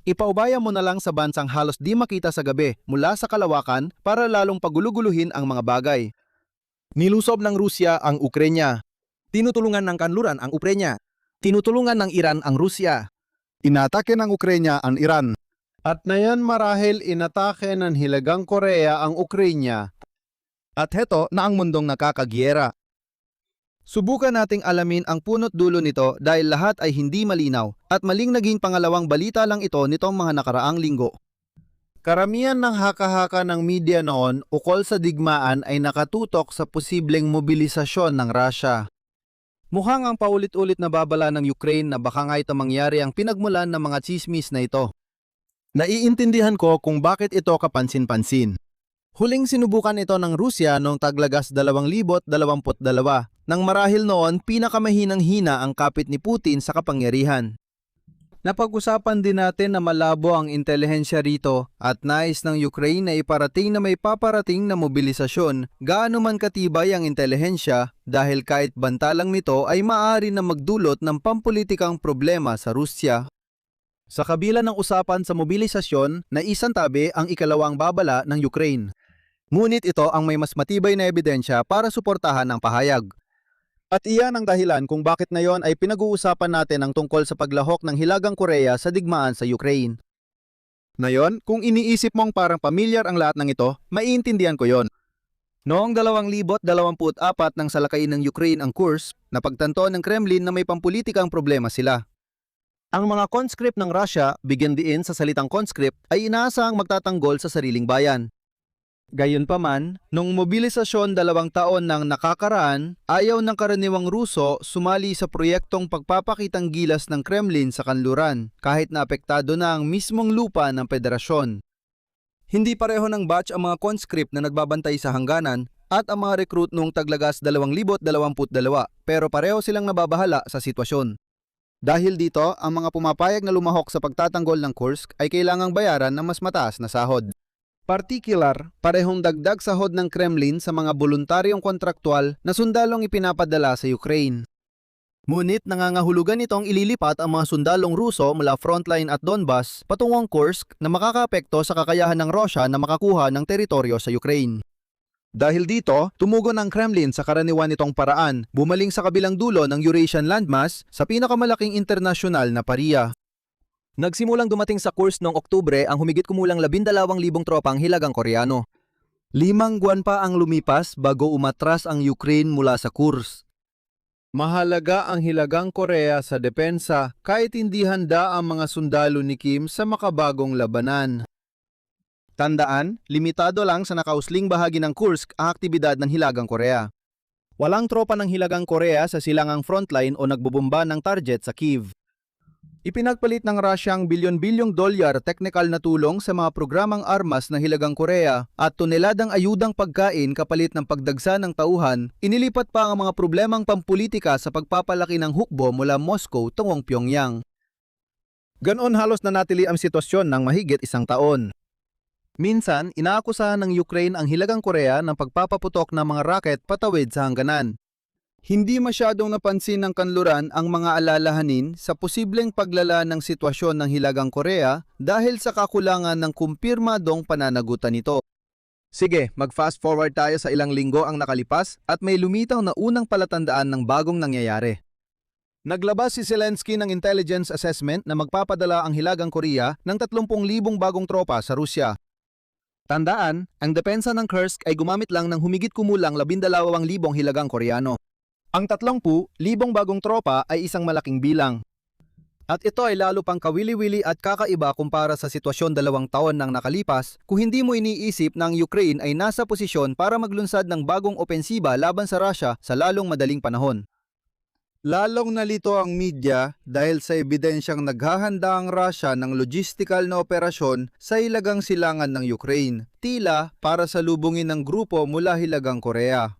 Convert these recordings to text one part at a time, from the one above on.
Ipaubaya mo na lang sa bansang halos di makita sa gabi mula sa kalawakan para lalong paguluguluhin ang mga bagay. Nilusob ng Rusya ang Ukraine. Tinutulungan ng kanluran ang Ukraine. Tinutulungan ng Iran ang Rusya. Inatake ng Ukraine ang Iran. At ngayon marahil inatake ng Hilagang Korea ang Ukraine. At heto na ang mundong nakakagyera. Subukan nating alamin ang punot dulo nito dahil lahat ay hindi malinaw at maling naging pangalawang balita lang ito nitong mga nakaraang linggo. Karamihan ng haka-haka ng media noon ukol sa digmaan ay nakatutok sa posibleng mobilisasyon ng Russia. Mukhang ang paulit-ulit na babala ng Ukraine na baka nga ito mangyari ang pinagmulan ng mga tsismis na ito. Naiintindihan ko kung bakit ito kapansin-pansin. Huling sinubukan ito ng Rusya noong taglagas 2022 nang marahil noon pinakamahinang-hina ang kapit ni Putin sa kapangyarihan. Napag-usapan din natin na malabo ang intelihensya rito at nais ng Ukraine na iparating na may paparating na mobilisasyon gaano man katibay ang intelihensya dahil kahit bantalang nito ay maaari na magdulot ng pampulitikang problema sa Rusya. Sa kabila ng usapan sa mobilisasyon, naisantabi ang ikalawang babala ng Ukraine. Ngunit ito ang may mas matibay na ebidensya para suportahan ang pahayag. At iyan ang dahilan kung bakit ngayon ay pinag-uusapan natin ang tungkol sa paglahok ng Hilagang Korea sa digmaan sa Ukraine. Ngayon, kung iniisip mong parang pamilyar ang lahat ng ito, maiintindihan ko yon. Noong 2024 nang salakayin ng Ukraine ang Kursk, napagtanto ng Kremlin na may pampulitikang problema sila. Ang mga conscript ng Russia, bigyan diin sa salitang conscript, ay inaasahang magtatanggol sa sariling bayan. Gayunpaman, nung mobilisasyon 2 taon nang nakakaraan, ayaw ng karaniwang Ruso sumali sa proyektong pagpapakitang gilas ng Kremlin sa kanluran, kahit na apektado na ang mismong lupa ng federasyon. Hindi pareho ng batch ang mga conscript na nagbabantay sa hangganan at ang mga recruit noong taglagas 2022, pero pareho silang nababahala sa sitwasyon. Dahil dito, ang mga pumapayag na lumahok sa pagtatanggol ng Kursk ay kailangang bayaran ng mas mataas na sahod. Particular, parehong dagdag sahod ng Kremlin sa mga voluntaryong kontraktual na sundalong ipinapadala sa Ukraine. Ngunit nangangahulugan itong ililipat ang mga sundalong Ruso mula frontline at Donbas patungong Kursk na makakaapekto sa kakayahan ng Russia na makakuha ng teritoryo sa Ukraine. Dahil dito, tumugon ang Kremlin sa karaniwan nitong paraan, bumaling sa kabilang dulo ng Eurasian landmass sa pinakamalaking internasyonal na pariya. Nagsimulang dumating sa Kursk noong Oktubre ang humigit kumulang 12,000 tropang Hilagang Koreano. 5 buwan pa ang lumipas bago umatras ang Ukraine mula sa Kursk. Mahalaga ang Hilagang Korea sa depensa kahit hindi handa ang mga sundalo ni Kim sa makabagong labanan. Tandaan, limitado lang sa nakausling bahagi ng Kursk ang aktibidad ng Hilagang Korea. Walang tropa ng Hilagang Korea sa silangang frontline o nagbubomba ng target sa Kyiv. Ipinagpalit ng Russia ang bilyon-bilyong dolyar teknikal na tulong sa mga programang armas na Hilagang Korea at toneladang ayudang pagkain kapalit ng pagdagsa ng tauhan, inilipat pa ang mga problemang pampulitika sa pagpapalaki ng hukbo mula Moscow tungong Pyongyang. Ganon halos nanatili ang sitwasyon ng mahigit 1 taon. Minsan, inaakusahan ng Ukraine ang Hilagang Korea ng pagpapaputok ng mga rocket patawid sa hangganan. Hindi masyadong napansin ng kanluran ang mga alalahanin sa posibleng paglala ng sitwasyon ng Hilagang Korea dahil sa kakulangan ng kumpirmadong pananagutan nito. Sige, mag-fast forward tayo sa ilang linggo ang nakalipas at may lumitaw na unang palatandaan ng bagong nangyayari. Naglabas si Zelensky ng intelligence assessment na magpapadala ang Hilagang Korea ng 30,000 bagong tropa sa Rusya. Tandaan, ang depensa ng Kursk ay gumamit lang ng humigit kumulang 12,000 Hilagang Koreano. Ang 30,000 bagong tropa ay isang malaking bilang. At ito ay lalo pang kawili-wili at kakaiba kumpara sa sitwasyon 2 taon nang nakalipas kung hindi mo iniisip na ang Ukraine ay nasa posisyon para maglunsad ng bagong opensiba laban sa Russia sa lalong madaling panahon. Lalong nalito ang media dahil sa ebidensyang naghahanda ang Russia ng logistical na operasyon sa hilagang silangan ng Ukraine, tila para salubungin ng grupo mula Hilagang Korea.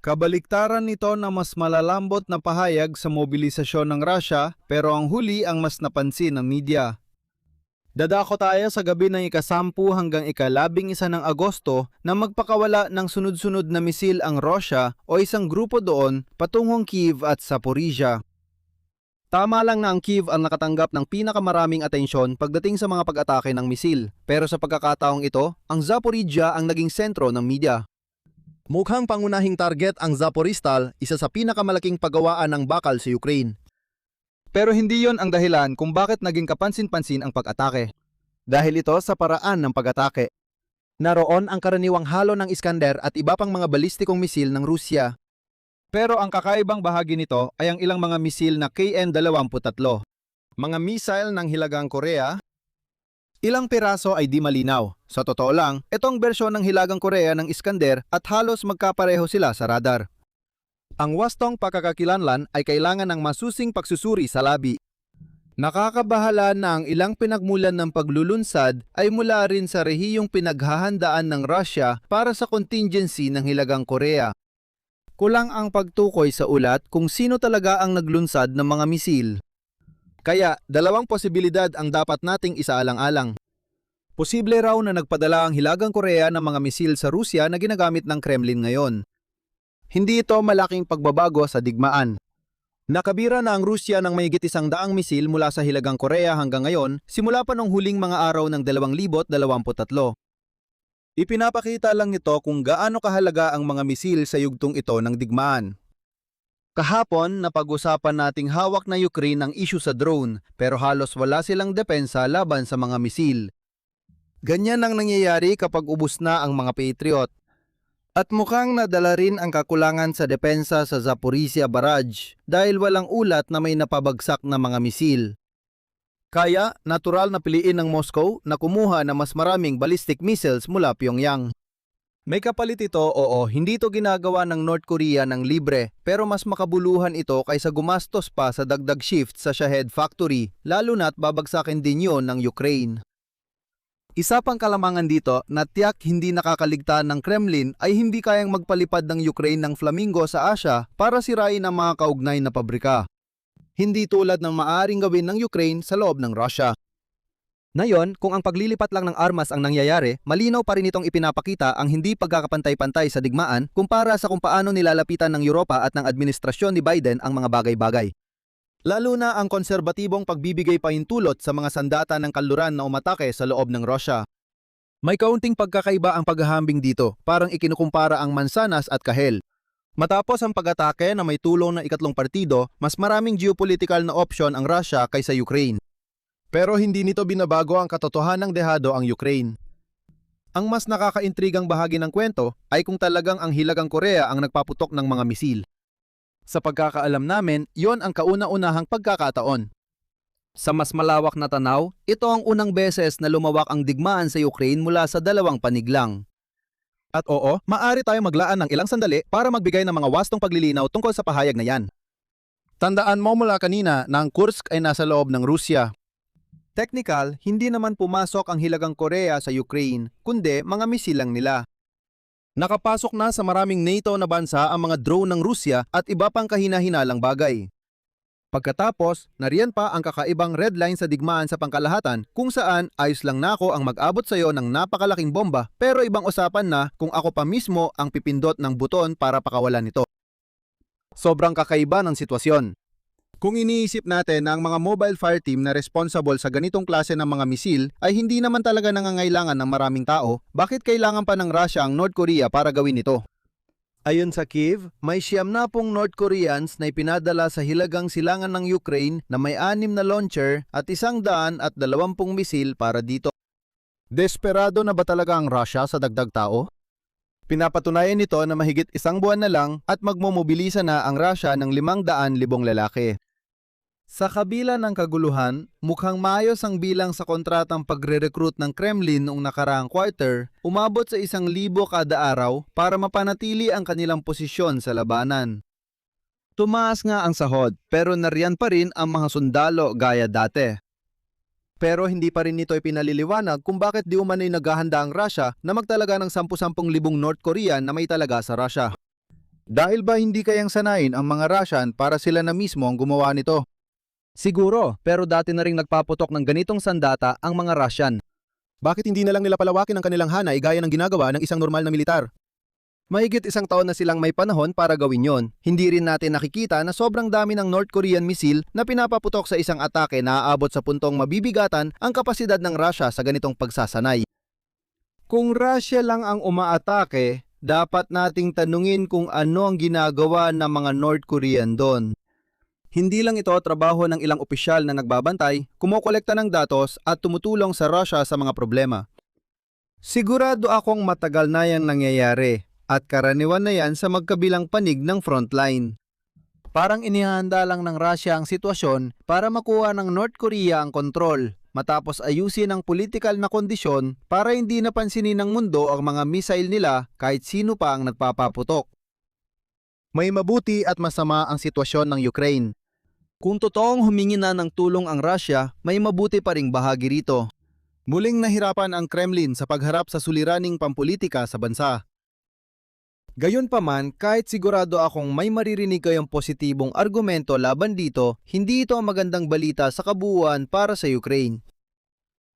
Kabaliktaran nito na mas malalambot na pahayag sa mobilisasyon ng Russia pero ang huli ang mas napansin ng media. Dadako tayo sa gabi ng ika-10 hanggang ika-11 ng Agosto na magpakawala ng sunod-sunod na misil ang Russia o isang grupo doon patungong Kyiv at Zaporizhia. Tama lang na ang Kyiv ang nakatanggap ng pinakamaraming atensyon pagdating sa mga pag-atake ng misil. Pero sa pagkakataong ito, ang Zaporizhia ang naging sentro ng media. Mukhang pangunahing target ang Zaporizhzhal, isa sa pinakamalaking paggawaan ng bakal sa Ukraine. Pero hindi yon ang dahilan kung bakit naging kapansin-pansin ang pag-atake. Dahil ito sa paraan ng pag-atake. Naroon ang karaniwang halo ng Iskander at iba pang mga balistikong misil ng Rusya. Pero ang kakaibang bahagi nito ay ang ilang mga misil na KN-23. Mga missile ng Hilagang Korea. Ilang piraso ay di malinaw. Sa totoo lang, itong bersyon ng Hilagang Korea ng Iskander at halos magkapareho sila sa radar. Ang wastong pagkakakilanlan ay kailangan ng masusing pagsusuri sa labi. Nakakabahala na ang ilang pinagmulan ng paglulunsad ay mula rin sa rehiyong pinaghahandaan ng Russia para sa contingency ng Hilagang Korea. Kulang ang pagtukoy sa ulat kung sino talaga ang naglunsad ng mga misil. Kaya, dalawang posibilidad ang dapat nating isaalang-alang. Posible raw na nagpadala ang Hilagang Korea ng mga misil sa Rusya na ginagamit ng Kremlin ngayon. Hindi ito malaking pagbabago sa digmaan. Nakabira na ang Rusya ng mahigit 100 misil mula sa Hilagang Korea hanggang ngayon, simula pa noong huling mga araw ng 2023. Ipinapakita lang nito kung gaano kahalaga ang mga misil sa yugtong ito ng digmaan. Kahapon, napag-usapan nating hawak na Ukraine ang issue sa drone, pero halos wala silang depensa laban sa mga misil. Ganyan ang nangyayari kapag ubos na ang mga Patriot. At mukhang nadala rin ang kakulangan sa depensa sa Zaporizhia Barrage dahil walang ulat na may napabagsak na mga misil. Kaya, natural na piliin ng Moscow na kumuha ng mas maraming ballistic missiles mula Pyongyang. May kapalit ito, oo, hindi ito ginagawa ng North Korea ng libre, pero mas makabuluhan ito kaysa gumastos pa sa dagdag shift sa Shahed Factory, lalo na't babagsakin din yon ng Ukraine. Isa pang kalamangan dito na tiyak hindi nakakaligtaan ng Kremlin ay hindi kayang magpalipad ng Ukraine ng Flamingo sa Asia para sirain ang mga kaugnay na pabrika. Hindi tulad ng maaaring gawin ng Ukraine sa loob ng Russia. Ngayon, kung ang paglilipat lang ng armas ang nangyayari, malinaw pa rin itong ipinapakita ang hindi pagkakapantay-pantay sa digmaan kumpara sa kung paano nilalapitan ng Europa at ng administrasyon ni Biden ang mga bagay-bagay. Lalo na ang konserbatibong pagbibigay pahintulot sa mga sandata ng kanluran na umatake sa loob ng Russia. May kaunting pagkakaiba ang paghahambing dito, parang ikinukumpara ang mansanas at kahel. Matapos ang pag-atake na may tulong ng ikatlong partido, mas maraming geopolitical na opsyon ang Russia kaysa Ukraine. Pero hindi nito binabago ang katotohanang dehado ang Ukraine. Ang mas nakakaintrigang bahagi ng kwento ay kung talagang ang Hilagang Korea ang nagpaputok ng mga misil. Sa pagkakaalam namin, yon ang kauna-unahang pagkakataon. Sa mas malawak na tanaw, ito ang unang beses na lumawak ang digmaan sa Ukraine mula sa dalawang panig lang. At oo, maaari tayo maglaan ng ilang sandali para magbigay ng mga wastong paglilinaw tungkol sa pahayag na yan. Tandaan mo mula kanina na ang Kursk ay nasa loob ng Rusya. Technical, hindi naman pumasok ang Hilagang Korea sa Ukraine, kundi mga misil lang nila. Nakapasok na sa maraming NATO na bansa ang mga drone ng Rusya at iba pang kahina-hinalang bagay. Pagkatapos, nariyan pa ang kakaibang red line sa digmaan sa pangkalahatan kung saan ayos lang na ako ang mag-abot sa iyo ng napakalaking bomba pero ibang usapan na kung ako pa mismo ang pipindot ng buton para pakawalan ito. Sobrang kakaiba ng sitwasyon. Kung iniisip natin na ang mga mobile fire team na responsible sa ganitong klase ng mga misil ay hindi naman talaga nangangailangan ng maraming tao, bakit kailangan pa ng Russia ang North Korea para gawin ito? Ayon sa Kyiv, may 90 North Koreans na ipinadala sa hilagang silangan ng Ukraine na may 6 na launcher at 120 misil para dito. Desperado na ba talaga ang Russia sa dagdag tao? Pinapatunayan nito na mahigit 1 buwan na lang at magmomobilisa na ang Russia ng 500,000 lalaki. Sa kabila ng kaguluhan, mukhang maayos ang bilang sa kontratang pagre-recruit ng Kremlin noong nakaraang quarter, umabot sa 1,000 kada araw para mapanatili ang kanilang posisyon sa labanan. Tumaas nga ang sahod pero nariyan pa rin ang mga sundalo gaya dati. Pero hindi pa rin nito ipinaliliwanag kung bakit di umano'y naghahanda ang Russia na magtalaga ng 10,000 North Korean na may talaga sa Russia. Dahil ba hindi kayang sanayin ang mga Russian para sila na mismo ang gumawa nito? Siguro, pero dati na ring nagpaputok ng ganitong sandata ang mga Russian. Bakit hindi na lang nila palawakin ang kanilang hanay gaya ng ginagawa ng isang normal na militar? Mahigit 1 taon na silang may panahon para gawin yon. Hindi rin natin nakikita na sobrang dami ng North Korean missile na pinapaputok sa isang atake na aabot sa puntong mabibigatan ang kapasidad ng Russia sa ganitong pagsasanay. Kung Russia lang ang umaatake, dapat nating tanungin kung ano ang ginagawa ng mga North Korean doon. Hindi lang ito trabaho ng ilang opisyal na nagbabantay, kumokolekta ng datos at tumutulong sa Russia sa mga problema. Sigurado akong matagal na yan nangyayari at karaniwan na yan sa magkabilang panig ng frontline. Parang inihanda lang ng Russia ang sitwasyon para makuha ng North Korea ang kontrol, matapos ayusin ang politikal na kondisyon para hindi napansinin ng mundo ang mga missile nila kahit sino pa ang nagpapaputok. May mabuti at masama ang sitwasyon ng Ukraine. Kung totoong humingi na ng tulong ang Russia, may mabuti pa ring bahagi rito. Muling nahirapan ang Kremlin sa pagharap sa suliraning pampolitika sa bansa. Gayunpaman, kahit sigurado akong may maririnig kayong positibong argumento laban dito, hindi ito ang magandang balita sa kabuuan para sa Ukraine.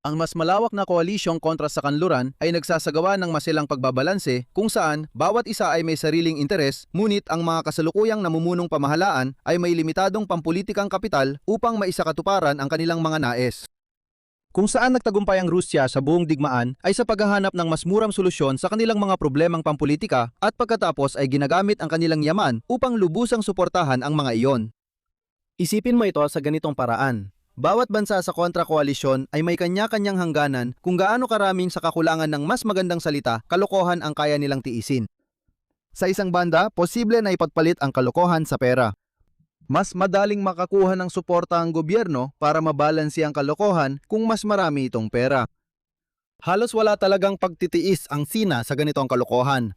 Ang mas malawak na koalisyong kontra sa kanluran ay nagsasagawa ng masilang pagbabalanse kung saan bawat isa ay may sariling interes, ngunit ang mga kasalukuyang namumunong pamahalaan ay may limitadong pampulitikang kapital upang maisakatuparan ang kanilang mga nais. Kung saan nagtagumpay ang Rusya sa buong digmaan ay sa paghahanap ng mas murang solusyon sa kanilang mga problemang pampulitika at pagkatapos ay ginagamit ang kanilang yaman upang lubusang suportahan ang mga iyon. Isipin mo ito sa ganitong paraan. Bawat bansa sa kontra-koalisyon ay may kanya-kanyang hangganan kung gaano karaming sa kakulangan ng mas magandang salita, kalokohan ang kaya nilang tiisin. Sa isang banda, posible na ipagpalit ang kalokohan sa pera. Mas madaling makakuha ng suporta ang gobyerno para mabalansi ang kalokohan kung mas marami itong pera. Halos wala talagang pagtitiis ang Sina sa ganitong kalokohan.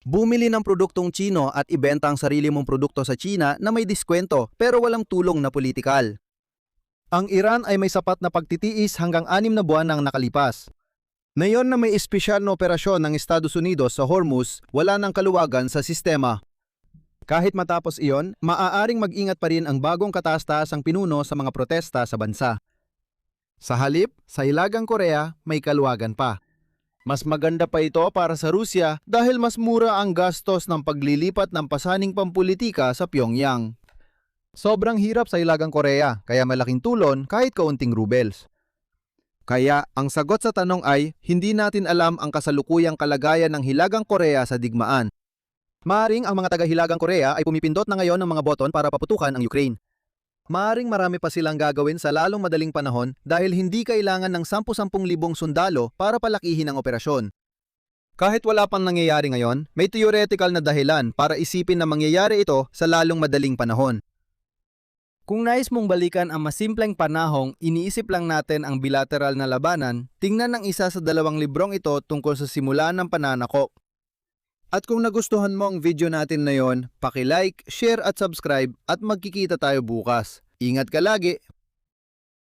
Bumili ng produktong Chino at ibenta ang sarili mong produkto sa China na may diskwento pero walang tulong na politikal. Ang Iran ay may sapat na pagtitiis hanggang 6 na buwan nang nakalipas. Ngayon na may espesyal na operasyon ng Estados Unidos sa Hormuz, wala nang kaluwagan sa sistema. Kahit matapos iyon, maaaring mag-ingat pa rin ang bagong kataas-taasang pinuno sa mga protesta sa bansa. Sa halip, sa Hilagang Korea, may kaluwagan pa. Mas maganda pa ito para sa Rusya dahil mas mura ang gastos ng paglilipat ng pasaning pampulitika sa Pyongyang. Sobrang hirap sa Hilagang Korea, kaya malaking tulon kahit kaunting rubles. Kaya, ang sagot sa tanong ay, hindi natin alam ang kasalukuyang kalagayan ng Hilagang Korea sa digmaan. Maaring ang mga taga-Hilagang Korea ay pumipindot na ngayon ng mga boton para paputukan ang Ukraine. Maaring marami pa silang gagawin sa lalong madaling panahon dahil hindi kailangan ng 10,000 sundalo para palakihin ang operasyon. Kahit wala pang nangyayari ngayon, may theoretical na dahilan para isipin na mangyayari ito sa lalong madaling panahon. Kung nais mong balikan ang masimpleng panahong iniisip lang natin ang bilateral na labanan, tingnan ang isa sa 2 librong ito tungkol sa simula ng pananakop. At kung nagustuhan mo ang video natin na yon, paki-like, share at subscribe at magkikita tayo bukas. Ingat ka lagi!